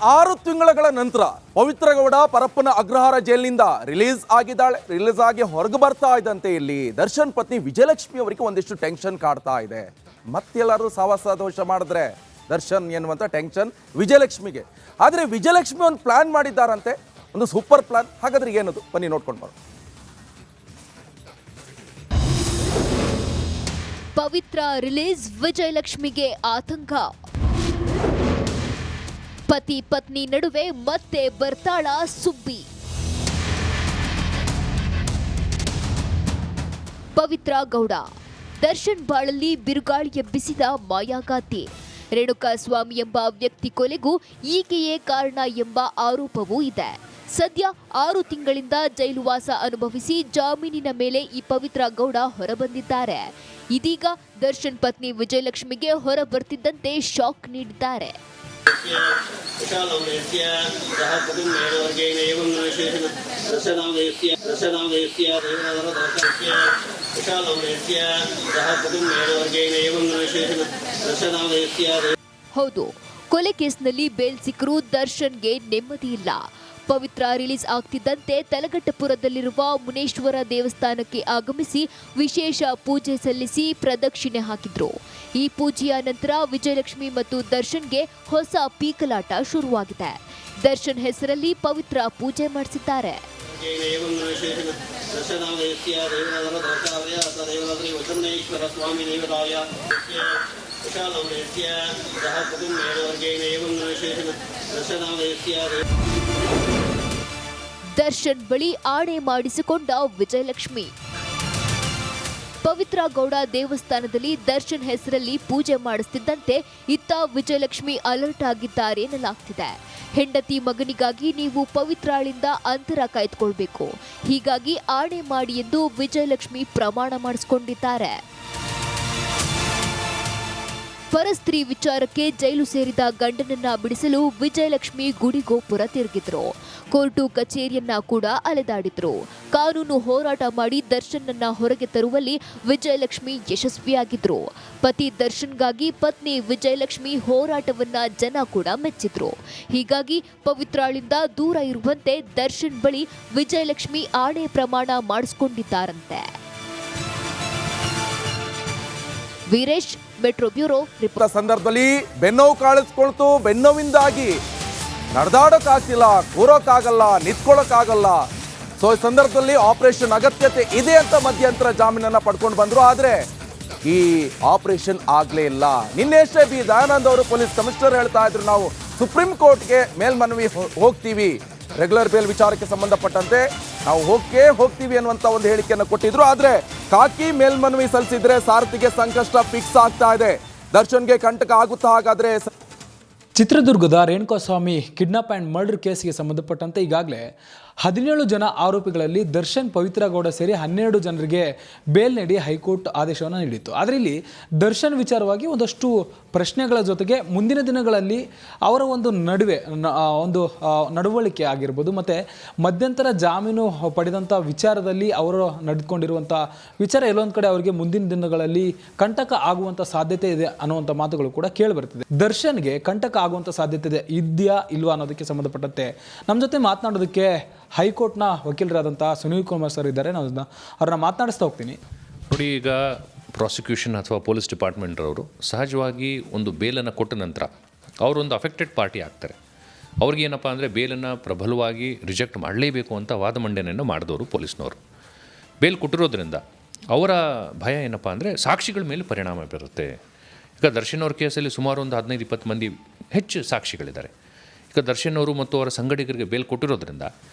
6 ತಿಂಗಳ ನಂತರ ಪವಿತ್ರ ಗೌಡ ಪರಪ್ಪನ ಅಗ್ರಹಾರ ಜೈಲಿನಿಂದ ರಿಲೀಸ್ ಆಗಿ ಹೊರಗೆ ಬರ್ತಾ ಇದ್ದಂತೆ ಇಲ್ಲಿ ದರ್ಶನ್ ಪತ್ನಿ ವಿಜಯಲಕ್ಷ್ಮಿ ಅವರಿಗೆ ಒಂದಿಷ್ಟು ಟೆನ್ಷನ್ ಕಾಡ್ತಾ ಇದೆ. ಮತ್ತೆಲ್ಲರೂ ಸಾವಾಸ ದೋಷ ಮಾಡಿದ್ರೆ ದರ್ಶನ್ ಎನ್ನುವಂತ ಟೆನ್ಷನ್ ವಿಜಯಲಕ್ಷ್ಮಿಗೆ. ಆದರೆ ವಿಜಯಲಕ್ಷ್ಮಿ ಒಂದು ಪ್ಲಾನ್ ಮಾಡಿದ್ದಾರಂತೆ, ಒಂದು ಸೂಪರ್ ಪ್ಲಾನ್. ಹಾಗಾದ್ರೆ ಏನದು ಬನ್ನಿ ನೋಡ್ಕೊಂಡು ಬರೋಣ. ಪವಿತ್ರ ರಿಲೀಸ್, ವಿಜಯಲಕ್ಷ್ಮಿಗೆ ಆತಂಕ. ಪತಿ ಪತ್ನಿ ನಡುವೆ ಮತ್ತೆ ಬರ್ತಾಳ ಸುಬ್ಬಿ. ಪವಿತ್ರ ಗೌಡ ದರ್ಶನ್ ಬಾಳಲ್ಲಿ ಬಿರುಗಾಳಿ ಎಬ್ಬಿಸಿದ ಮಾಯಾಗಾತಿ. ರೇಣುಕಾಸ್ವಾಮಿ ಎಂಬ ವ್ಯಕ್ತಿ ಕೊಲೆಗೂ ಈಕೆಯೇ ಕಾರಣ ಎಂಬ ಆರೋಪವೂ ಇದೆ. ಸದ್ಯ 6 ತಿಂಗಳಿಂದ ಜೈಲುವಾಸ ಅನುಭವಿಸಿ ಜಾಮೀನಿನ ಮೇಲೆ ಈ ಪವಿತ್ರ ಗೌಡ ಹೊರಬಂದಿದ್ದಾರೆ. ಇದೀಗ ದರ್ಶನ್ ಪತ್ನಿ ವಿಜಯಲಕ್ಷ್ಮಿಗೆ ಹೊರ ಬರ್ತಿದ್ದಂತೆ ಶಾಕ್ ನೀಡಿದ್ದಾರೆ. ಹೌದು, ಕೊಲೆ ಕೇಸ್ನಲ್ಲಿ ಬೇಲ್ ಸಿಕ್ಕರೂ ದರ್ಶನ್ಗೆ ನೆಮ್ಮದಿ ಇಲ್ಲ. ಪವಿತ್ರ ರಿಲೀಸ್ ಆಗ್ತಿದ್ದಂತೆ ತಲಘಟ್ಟಪುರದಲ್ಲಿರುವ ಮುನೇಶ್ವರ ದೇವಸ್ಥಾನಕ್ಕೆ ಆಗಮಿಸಿ ವಿಶೇಷ ಪೂಜೆ ಸಲ್ಲಿಸಿ ಪ್ರದಕ್ಷಿಣೆ ಹಾಕಿದ್ರು. ಈ ಪೂಜೆಯ ನಂತರ ವಿಜಯಲಕ್ಷ್ಮಿ ಮತ್ತು ದರ್ಶನ್ಗೆ ಹೊಸ ಪೀಕಲಾಟ ಶುರುವಾಗಿದೆ. ದರ್ಶನ್ ಹೆಸರಲ್ಲಿ ಪವಿತ್ರ ಪೂಜೆ ಮಾಡಿಸಿದ್ದಾರೆ. ದರ್ಶನ್ ಬಳಿ ಆಣೆ ಮಾಡಿಸಿಕೊಂಡ ವಿಜಯಲಕ್ಷ್ಮಿ. ಪವಿತ್ರ ಗೌಡ ದೇವಸ್ಥಾನದಲ್ಲಿ ದರ್ಶನ್ ಹೆಸರಲ್ಲಿ ಪೂಜೆ ಮಾಡಿಸುತ್ತಿದ್ದಂತೆ ಇತ್ತ ವಿಜಯಲಕ್ಷ್ಮಿ ಅಲರ್ಟ್ ಆಗಿದ್ದಾರೆ ಎನ್ನಲಾಗ್ತಿದೆ. ಹೆಂಡತಿ ಮಗನಿಗಾಗಿ ನೀವು ಪವಿತ್ರಾಳಿಂದ ಅಂತರ ಕಾಯ್ದುಕೊಳ್ಬೇಕು, ಹೀಗಾಗಿ ಆಣೆ ಮಾಡಿ ಎಂದು ವಿಜಯಲಕ್ಷ್ಮಿ ಪ್ರಮಾಣ ಮಾಡಿಸಿಕೊಂಡಿದ್ದಾರೆ. ಪರಸ್ತ್ರೀ ವಿಚಾರಕ್ಕೆ ಜೈಲು ಸೇರಿದ ಗಂಡನನ್ನ ಬಿಡಿಸಲು ವಿಜಯಲಕ್ಷ್ಮಿ ಗುಡಿಗೋಪುರ ತಿರುಗಿದ್ರು. ಕೋರ್ಟು ಕಚೇರಿಯನ್ನ ಕೂಡ ಅಲೆದಾಡಿದ್ರು. ಕಾನೂನು ಹೋರಾಟ ಮಾಡಿ ದರ್ಶನ್ನನ್ನ ಹೊರಗೆ ತರುವಲ್ಲಿ ವಿಜಯಲಕ್ಷ್ಮಿ ಯಶಸ್ವಿಯಾಗಿದ್ರು. ಪತಿ ದರ್ಶನ್ಗಾಗಿ ಪತ್ನಿ ವಿಜಯಲಕ್ಷ್ಮಿ ಹೋರಾಟವನ್ನ ಜನ ಕೂಡ ಮೆಚ್ಚಿದ್ರು. ಹೀಗಾಗಿ ಪವಿತ್ರಾಳಿಂದ ದೂರ ಇರುವಂತೆ ದರ್ಶನ್ ಬಳಿ ವಿಜಯಲಕ್ಷ್ಮಿ ಆಣೆ ಪ್ರಮಾಣ ಮಾಡಿಸಿಕೊಂಡಿದ್ದಾರಂತೆ. Veeresh, metro bureau. ಸಂದರ್ಭದಲ್ಲಿ ಬೆನ್ನೋವು ಕಾಣಿಸ್ಕೊಳ್ತು. ಬೆನ್ನೋವಿಂದಾಗಿ ನಡೆದಾಡೋಕ್ಕಾಗ್ತಿಲ್ಲ, ಕೂರೋಕ್ಕಾಗಲ್ಲ, ನಿಂತ್ಕೊಳ್ಳೋಕ್ಕಾಗಲ್ಲ. ಸೊ ಈ ಸಂದರ್ಭದಲ್ಲಿ ಆಪರೇಷನ್ ಅಗತ್ಯತೆ ಇದೆ ಅಂತ ಮಧ್ಯಂತರ ಜಾಮೀನನ್ನ ಪಡ್ಕೊಂಡು ಬಂದ್ರು. ಆದ್ರೆ ಈ ಆಪರೇಷನ್ ಆಗ್ಲೇ ಇಲ್ಲ. ನಿನ್ನೆಷ್ಟೇ ಬಿ ದಯಾನಂದ್ ಅವರು ಪೊಲೀಸ್ ಕಮಿಷನರ್ ಹೇಳ್ತಾ ಇದ್ರು, ನಾವು ಸುಪ್ರೀಂ ಕೋರ್ಟ್ಗೆ ಮೇಲ್ಮನವಿ ಹೋಗ್ತೀವಿ, ರೆಗ್ಯುಲರ್ ಬೇಲ್ ವಿಚಾರಕ್ಕೆ ಸಂಬಂಧಪಟ್ಟಂತೆ ನಾವು ಹೋಗ್ತೀವಿ ಅನ್ನುವಂತ ಒಂದು ಹೇಳಿಕೆಯನ್ನು ಕೊಟ್ಟಿದ್ರು. ಆದ್ರೆ ಕಾಕಿ ಮೇಲ್ಮನವಿ ಸಲ್ಲಿಸಿದ್ರೆ ಸಾರಥಿಗೆ ಸಂಕಷ್ಟ ಫಿಕ್ಸ್ ಆಗ್ತಾ ಇದೆ. ದರ್ಶನ್ಗೆ ಕಂಟಕ ಆಗುತ್ತಾ? ಹಾಗಾದ್ರೆ ಚಿತ್ರದುರ್ಗದ ರೇಣುಕಾಸ್ವಾಮಿ ಕಿಡ್ನಾಪ್ ಆ್ಯಂಡ್ ಮರ್ಡರ್ ಕೇಸ್ಗೆ ಸಂಬಂಧಪಟ್ಟಂತೆ ಈಗಾಗಲೇ 17 ಜನ ಆರೋಪಿಗಳಲ್ಲಿ ದರ್ಶನ್, ಪವಿತ್ರ ಗೌಡ ಸೇರಿ 12 ಜನರಿಗೆ ಬೇಲ್ ನೀಡಿ ಹೈಕೋರ್ಟ್ ಆದೇಶವನ್ನು ನೀಡಿತ್ತು. ಆದರೆ ಇಲ್ಲಿ ದರ್ಶನ್ ವಿಚಾರವಾಗಿ ಒಂದಷ್ಟು ಪ್ರಶ್ನೆಗಳ ಜೊತೆಗೆ ಮುಂದಿನ ದಿನಗಳಲ್ಲಿ ಅವರ ಒಂದು ನಡವಳಿಕೆ ಆಗಿರ್ಬೋದು, ಮತ್ತು ಮಧ್ಯಂತರ ಜಾಮೀನು ಪಡೆದಂಥ ವಿಚಾರದಲ್ಲಿ ಅವರು ನಡೆದುಕೊಂಡಿರುವಂಥ ವಿಚಾರ ಎಲ್ಲೊಂದು ಕಡೆ ಅವರಿಗೆ ಮುಂದಿನ ದಿನಗಳಲ್ಲಿ ಕಂಟಕ ಆಗುವಂಥ ಸಾಧ್ಯತೆ ಇದೆ ಅನ್ನುವಂಥ ಮಾತುಗಳು ಕೂಡ ಕೇಳಿಬರ್ತಿದೆ. ದರ್ಶನ್ಗೆ ಕಂಟಕ ಆಗುವಂಥ ಸಾಧ್ಯತೆ ಇದೆಯಾ ಇಲ್ವಾ ಅನ್ನೋದಕ್ಕೆ ಸಂಬಂಧಪಟ್ಟಂತೆ ನಮ್ಮ ಜೊತೆ ಮಾತನಾಡೋದಕ್ಕೆ ಹೈಕೋರ್ಟ್ನ ವಕೀಲರಾದಂಥ ಸುನೀಲ್ ಕುಮಾರ್ ಸರ್ ಇದ್ದಾರೆ. ನಾನು ಅವ್ರನ್ನ ಮಾತನಾಡಿಸ್ತಾ ಹೋಗ್ತೀನಿ. ನೋಡಿ, ಈಗ ಪ್ರಾಸಿಕ್ಯೂಷನ್ ಅಥವಾ ಪೊಲೀಸ್ ಡಿಪಾರ್ಟ್ಮೆಂಟ್ರವರು ಸಹಜವಾಗಿ ಒಂದು ಬೇಲನ್ನು ಕೊಟ್ಟ ನಂತರ ಅವರೊಂದು ಅಫೆಕ್ಟೆಡ್ ಪಾರ್ಟಿ ಆಗ್ತಾರೆ. ಅವ್ರಿಗೇನಪ್ಪ ಅಂದರೆ ಬೇಲನ್ನು ಪ್ರಬಲವಾಗಿ ರಿಜೆಕ್ಟ್ ಮಾಡಲೇಬೇಕು ಅಂತ ವಾದ ಮಂಡನೆಯನ್ನು ಮಾಡಿದವರು ಪೊಲೀಸ್ನವರು. ಬೇಲ್ ಕೊಟ್ಟಿರೋದ್ರಿಂದ ಅವರ ಭಯ ಏನಪ್ಪ ಅಂದರೆ ಸಾಕ್ಷಿಗಳ ಮೇಲೆ ಪರಿಣಾಮ ಬೀರುತ್ತೆ. ಈಗ ದರ್ಶನ್ ಅವ್ರ ಕೇಸಲ್ಲಿ ಸುಮಾರು ಒಂದು 15-20 ಮಂದಿ ಹೆಚ್ಚು ಸಾಕ್ಷಿಗಳಿದ್ದಾರೆ. ಈಗ ದರ್ಶನ್ ಅವರು ಮತ್ತು ಅವರ ಸಂಗಡಿಗರಿಗೆ ಬೇಲ್ ಕೊಟ್ಟಿರೋದ್ರಿಂದ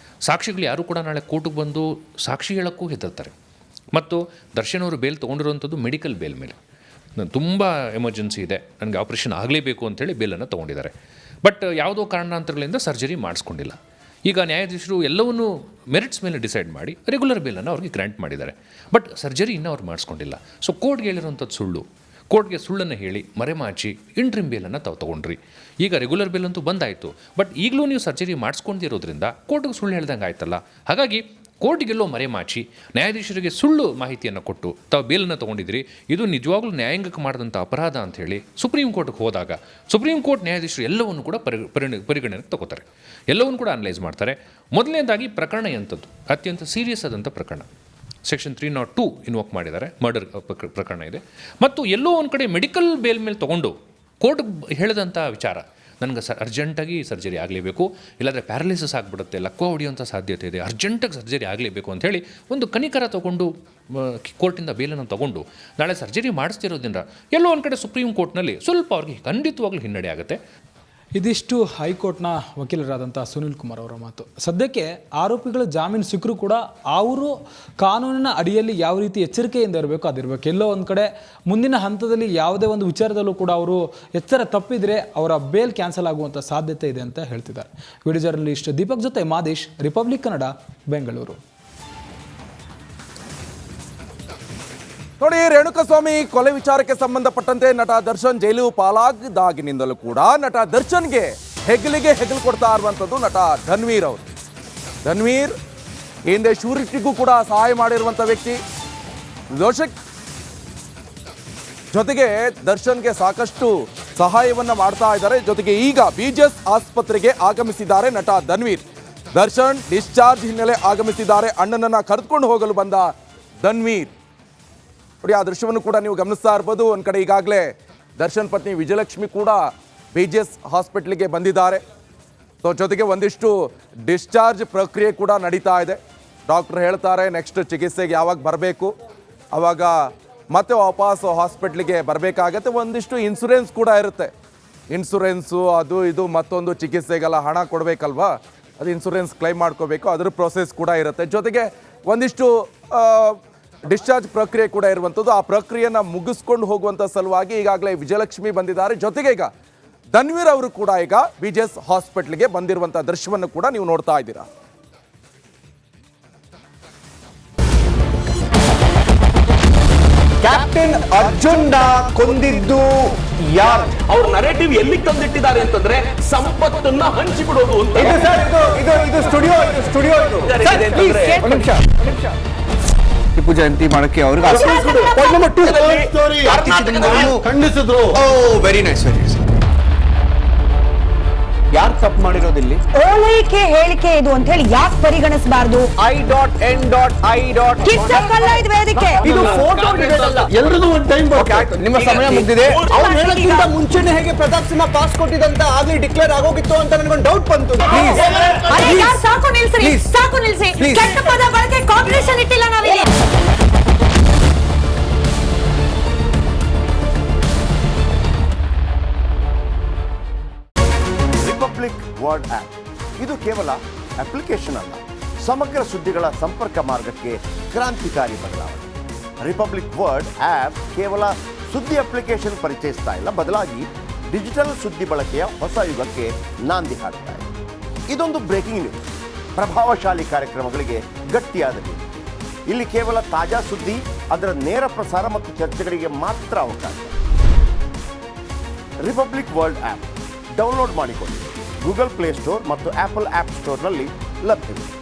ಸಾಕ್ಷಿಗಳು ಯಾರೂ ಕೂಡ ನಾಳೆ ಕೋರ್ಟಿಗೆ ಬಂದು ಸಾಕ್ಷಿ ಹೇಳೋಕ್ಕೂ ಹೆದರ್ತಾರೆ. ಮತ್ತು ದರ್ಶನ್ ಅವರು ಬೇಲ್ ತೊಗೊಂಡಿರುವಂಥದ್ದು ಮೆಡಿಕಲ್ ಬೇಲ್ ಮೇಲೆ. ತುಂಬ ಎಮರ್ಜೆನ್ಸಿ ಇದೆ, ನನಗೆ ಆಪ್ರೇಷನ್ ಆಗಲೇಬೇಕು ಅಂಥೇಳಿ ಬೇಲನ್ನು ತೊಗೊಂಡಿದ್ದಾರೆ. ಬಟ್ ಯಾವುದೋ ಕಾರಣಾಂತರಗಳಿಂದ ಸರ್ಜರಿ ಮಾಡಿಸ್ಕೊಂಡಿಲ್ಲ. ಈಗ ನ್ಯಾಯಾಧೀಶರು ಎಲ್ಲವನ್ನೂ ಮೆರಿಟ್ಸ್ ಮೇಲೆ ಡಿಸೈಡ್ ಮಾಡಿ ರೆಗ್ಯುಲರ್ ಬೇಲನ್ನು ಅವ್ರಿಗೆ ಗ್ರ್ಯಾಂಟ್ ಮಾಡಿದ್ದಾರೆ. ಬಟ್ ಸರ್ಜರಿ ಇನ್ನೂ ಅವ್ರು ಮಾಡಿಸ್ಕೊಂಡಿಲ್ಲ. ಸೊ ಕೋರ್ಟ್ಗೆ ಹೇಳಿರೋಂಥದ್ದು ಸುಳ್ಳು. ಕೋರ್ಟ್ಗೆ ಸುಳ್ಳನ್ನು ಹೇಳಿ ಮರೆಮಾಚಿ ಇಂಟ್ರಿಮ್ ಬೇಲನ್ನು ತಾವು ತೊಗೊಂಡ್ರಿ. ಈಗ ರೆಗ್ಯುಲರ್ ಬೇಲ್ ಅಂತೂ ಬಂದಾಯಿತು, ಬಟ್ ಈಗಲೂ ನೀವು ಸರ್ಜರಿ ಮಾಡಿಸ್ಕೊಂಡಿರೋದ್ರಿಂದ ಕೋರ್ಟ್ಗೆ ಸುಳ್ಳು ಹೇಳ್ದಂಗೆ ಆಯ್ತಲ್ಲ. ಹಾಗಾಗಿ ಕೋರ್ಟಿಗೆಲ್ಲೋ ಮರೆಮಾಚಿ ನ್ಯಾಯಾಧೀಶರಿಗೆ ಸುಳ್ಳು ಮಾಹಿತಿಯನ್ನು ಕೊಟ್ಟು ತಾವು ಬೇಲನ್ನು ತೊಗೊಂಡಿದ್ರಿ, ಇದು ನಿಜವಾಗ್ಲೂ ನ್ಯಾಯಾಂಗಕ್ಕೆ ಮಾಡಿದಂಥ ಅಪರಾಧ ಅಂಥೇಳಿ ಸುಪ್ರೀಂ ಕೋರ್ಟ್ಗೆ ಹೋದಾಗ ಸುಪ್ರೀಂ ಕೋರ್ಟ್ ನ್ಯಾಯಾಧೀಶರು ಎಲ್ಲವನ್ನು ಕೂಡ ಪರಿಗಣನೆಗೆ ತಗೋತಾರೆ, ಎಲ್ಲವನ್ನು ಕೂಡ ಅನಲೈಸ್ ಮಾಡ್ತಾರೆ. ಮೊದಲನೇದಾಗಿ ಪ್ರಕರಣ ಎಂಥದ್ದು, ಅತ್ಯಂತ ಸೀರಿಯಸ್ ಆದಂಥ ಪ್ರಕರಣ, ಸೆಕ್ಷನ್ 302 ಇನ್ವೋಕ್ ಮಾಡಿದ್ದಾರೆ, ಮರ್ಡರ್ ಪ್ರಕರಣ ಇದೆ. ಮತ್ತು ಎಲ್ಲೋ ಒಂದು ಕಡೆ ಮೆಡಿಕಲ್ ಬೇಲ್ ಮೇಲೆ ತೊಗೊಂಡು ಕೋರ್ಟ್ ಹೇಳಿದಂಥ ವಿಚಾರ, ನನಗೆ ಅರ್ಜೆಂಟಾಗಿ ಸರ್ಜರಿ ಆಗಲೇಬೇಕು, ಇಲ್ಲಾಂದರೆ ಪ್ಯಾರಲಿಸಿಸ್ ಆಗಿಬಿಡುತ್ತೆ, ಲಕ್ವ ಹೊಡೆಯುವಂಥ ಸಾಧ್ಯತೆ ಇದೆ, ಅರ್ಜೆಂಟಾಗಿ ಸರ್ಜರಿ ಆಗಲೇಬೇಕು ಅಂಥೇಳಿ ಒಂದು ಕನಿಕರ ತೊಗೊಂಡು ಕೋರ್ಟಿಂದ ಬೇಲನ್ನು ತೊಗೊಂಡು ನಾಳೆ ಸರ್ಜರಿ ಮಾಡಿಸ್ತಿರೋದ್ರಿಂದ ಎಲ್ಲೋ ಒಂದು ಕಡೆ ಸುಪ್ರೀಂ ಕೋರ್ಟ್ನಲ್ಲಿ ಸ್ವಲ್ಪ ಅವ್ರಿಗೆ ಖಂಡಿತವಾಗ್ಲೂ ಹಿನ್ನಡೆ ಆಗುತ್ತೆ. ಇದಿಷ್ಟು ಹೈಕೋರ್ಟ್ನ ವಕೀಲರಾದಂಥ ಸುನಿಲ್ ಕುಮಾರ್ ಅವರ ಮಾತು. ಸದ್ಯಕ್ಕೆ ಆರೋಪಿಗಳು ಜಾಮೀನು ಸಿಕ್ಕರೂ ಕೂಡ ಅವರು ಕಾನೂನಿನ ಅಡಿಯಲ್ಲಿ ಯಾವ ರೀತಿ ಎಚ್ಚರಿಕೆಯಿಂದ ಇರಬೇಕು ಅದಿರಬೇಕು. ಎಲ್ಲೋ ಒಂದು ಕಡೆ ಮುಂದಿನ ಹಂತದಲ್ಲಿ ಯಾವುದೇ ಒಂದು ವಿಚಾರದಲ್ಲೂ ಕೂಡ ಅವರು ಎಚ್ಚರ ತಪ್ಪಿದರೆ ಅವರ ಬೇಲ್ ಕ್ಯಾನ್ಸಲ್ ಆಗುವಂಥ ಸಾಧ್ಯತೆ ಇದೆ ಅಂತ ಹೇಳ್ತಿದ್ದಾರೆ. ವಿಡಿಯೋ ಜರ್ನಲಿಸ್ಟ್ ದೀಪಕ್ ಜೊತೆ ಮಾದೇಶ್, ರಿಪಬ್ಲಿಕ್ ಕನ್ನಡ, ಬೆಂಗಳೂರು. ನೋಡಿ, ರೇಣುಕಾಸ್ವಾಮಿ ಕೊಲೆ ವಿಚಾರಕ್ಕೆ ಸಂಬಂಧಪಟ್ಟಂತೆ ನಟ ದರ್ಶನ್ ಜೈಲು ಪಾಲಾಗಿದ್ದಾಗಿನಿಂದಲೂ ಕೂಡ ನಟ ದರ್ಶನ್ಗೆ ಹೆಗಲಿಗೆ ಹೆಗಲು ಕೊಡ್ತಾ ಇರುವಂಥದ್ದು ನಟ ಧನ್ವೀರ್ ಅವರು. ಧನ್ವೀರ್ ಹಿಂದೆ ಶೂರಿಟಿಗೂ ಕೂಡ ಸಹಾಯ ಮಾಡಿರುವಂಥ ವ್ಯಕ್ತಿ, ಜೊತೆಗೆ ದರ್ಶನ್ಗೆ ಸಾಕಷ್ಟು ಸಹಾಯವನ್ನ ಮಾಡ್ತಾ ಇದ್ದಾರೆ. ಜೊತೆಗೆ ಈಗ BGS ಆಸ್ಪತ್ರೆಗೆ ಆಗಮಿಸಿದ್ದಾರೆ ನಟ ಧನ್ವೀರ್. ದರ್ಶನ್ ಡಿಸ್ಚಾರ್ಜ್ ಹಿನ್ನೆಲೆ ಆಗಮಿಸಿದ್ದಾರೆ. ಅಣ್ಣನನ್ನ ಕರೆದುಕೊಂಡು ಹೋಗಲು ಬಂದ ಧನ್ವೀರ್. ನೋಡಿ, ಆ ದೃಶ್ಯವನ್ನು ಕೂಡ ನೀವು ಗಮನಿಸ್ತಾ ಇರ್ಬೋದು. ಒಂದು ಕಡೆ ಈಗಾಗಲೇ ದರ್ಶನ್ ಪತ್ನಿ ವಿಜಯಲಕ್ಷ್ಮಿ ಕೂಡ BGS ಹಾಸ್ಪಿಟ್ಲಿಗೆ ಬಂದಿದ್ದಾರೆ. ಸೊ ಜೊತೆಗೆ ಒಂದಿಷ್ಟು ಡಿಸ್ಚಾರ್ಜ್ ಪ್ರಕ್ರಿಯೆ ಕೂಡ ನಡೀತಾ ಇದೆ. ಡಾಕ್ಟರ್ ಹೇಳ್ತಾರೆ ನೆಕ್ಸ್ಟ್ ಚಿಕಿತ್ಸೆಗೆ ಯಾವಾಗ ಬರಬೇಕು, ಆವಾಗ ಮತ್ತೆ ವಾಪಸ್ ಹಾಸ್ಪಿಟ್ಲಿಗೆ ಬರಬೇಕಾಗತ್ತೆ. ಒಂದಿಷ್ಟು ಇನ್ಶೂರೆನ್ಸ್ ಕೂಡ ಇರುತ್ತೆ, ಇನ್ಶೂರೆನ್ಸು ಅದು ಇದು ಮತ್ತೊಂದು ಚಿಕಿತ್ಸೆಗೆಲ್ಲ ಹಣ ಕೊಡಬೇಕಲ್ವಾ, ಅದು ಇನ್ಶೂರೆನ್ಸ್ ಕ್ಲೈಮ್ ಮಾಡ್ಕೋಬೇಕು, ಅದರ ಪ್ರೊಸೆಸ್ ಕೂಡ ಇರುತ್ತೆ. ಜೊತೆಗೆ ಒಂದಿಷ್ಟು ಡಿಸ್ಚಾರ್ಜ್ ಪ್ರಕ್ರಿಯೆ ಕೂಡ ಇರುವಂಥದ್ದು. ಆ ಪ್ರಕ್ರಿಯೆಯನ್ನು ಮುಗಿಸ್ಕೊಂಡು ಹೋಗುವಂಥ ಸಲುವಾಗಿ ಈಗಾಗಲೇ ವಿಜಯಲಕ್ಷ್ಮಿ ಬಂದಿದ್ದಾರೆ. ಜೊತೆಗೆ ಈಗ ಧನ್ವೀರ್ ಅವರು ಕೂಡ ಈಗ BGS ಹಾಸ್ಪಿಟ್ಲಿಗೆ ಬಂದಿರುವಂಥ ದೃಶ್ಯವನ್ನು ಕೂಡ ನೀವು ನೋಡ್ತಾ ಇದ್ದೀರಾ. ಕ್ಯಾಪ್ಟನ್ ಅರ್ಜುನ್ನ ಕೊಂದಿದ್ದು ಯಾರು? ಅವ್ರ ನರೇಟಿವ್ ಎಲ್ಲಿ ತಂದಿಟ್ಟಿದ್ದಾರೆ ಅಂತಂದ್ರೆ ಸಂಪತ್ತನ್ನ ಹಂಚಿಬಿಡೋದು ಅಂತ. ಇದು ಸ್ಟುಡಿಯೋ ಟಿಪ್ಪು ಜಯಂತಿ ಮಾಡಕ್ಕೆ ಅವ್ರಿಗೆ ಖಂಡಿಸಿದ್ರು. Very nice. ಯಾರು ತಪ್ಪು ಮಾಡಿರೋದಿಲ್ಲಿ? ಓಲೈಕೆ ಹೇಳಿಕೆ ಇದು ಅಂತ ಹೇಳಿ ಯಾಕೆ ಪರಿಗಣಿಸಬಾರದು? I.N.I. ಇದು ವೇದಿಕೆ, ಇದು ಫೋಟೋ ಎಲ್ರಿಗೂ ಒಂದು ಟೈಮ್. ನಿಮ್ಮ ಸಮಯ ಮುಗಿದಿದೆ. ಅವ್ರು ಹೇಳೋಕ್ಕಿಂತ ಮುಂಚೆನೆ ಹೇಗೆ ಪ್ರತಾಪ್ ಸಿಂಹ ಪಾಸ್ ಕೊಟ್ಟಿದಂತ ಆಗ್ಲಿ ಡಿಕ್ಲೇರ್ ಆಗೋಗಿತ್ತು ಅಂತ ನನಗೊಂದು ಡೌಟ್ ಬಂತು. ಸಾಕು ನಿಲ್ಸಿ, ಸಾಕು ನಿಲ್ಸಿ. ಕೆಟ್ಟ ಪದ ಬಳಕೆ ಕಾಂಪಿಟೇಷನ್ ಇಟ್ಟಿಲ್ಲ ನಾವಿಲ್ಲಿ. ರಿಪಬ್ಲಿಕ್ ವರ್ಡ್ ಆಪ್ ಇದು ಕೇವಲ ಅಪ್ಲಿಕೇಶನ್ ಅಲ್ಲ, ಸಮಗ್ರ ಸುದ್ದಿಗಳ ಸಂಪರ್ಕ ಮಾರ್ಗಕ್ಕೆ ಕ್ರಾಂತಿಕಾರಿ ಬದಲಾವಣೆ. ರಿಪಬ್ಲಿಕ್ ವರ್ಡ್ ಆಪ್ ಕೇವಲ ಸುದ್ದಿ ಅಪ್ಲಿಕೇಶನ್ ಪರಿಚಯಿಸ್ತಾ ಇಲ್ಲ, ಬದಲಾಗಿ ಡಿಜಿಟಲ್ ಸುದ್ದಿ ಬಳಕೆಯ ಹೊಸ ಯುಗಕ್ಕೆ ನಾಂದಿ ಹಾಡ್ತಾ ಇದೆ. ಇದೊಂದು ಬ್ರೇಕಿಂಗ್ ನ್ಯೂಸ್, ಪ್ರಭಾವಶಾಲಿ ಕಾರ್ಯಕ್ರಮಗಳಿಗೆ ಗಟ್ಟಿಯಾದ ನ್ಯೂಸ್. ಇಲ್ಲಿ ಕೇವಲ ತಾಜಾ ಸುದ್ದಿ, ಅದರ ನೇರ ಪ್ರಸಾರ ಮತ್ತು ಚರ್ಚೆಗಳಿಗೆ ಮಾತ್ರ ಅವಕಾಶ. ರಿಪಬ್ಲಿಕ್ ವರ್ಲ್ಡ್ ಆಪ್ ಡೌನ್ಲೋಡ್ ಮಾಡಿಕೊಳ್ಳಿ. ಗೂಗಲ್ ಪ್ಲೇ ಸ್ಟೋರ್ ಮತ್ತು ಆಪಲ್ ಆಪ್ ಸ್ಟೋರ್ನಲ್ಲಿ ಲಭ್ಯವಿದೆ.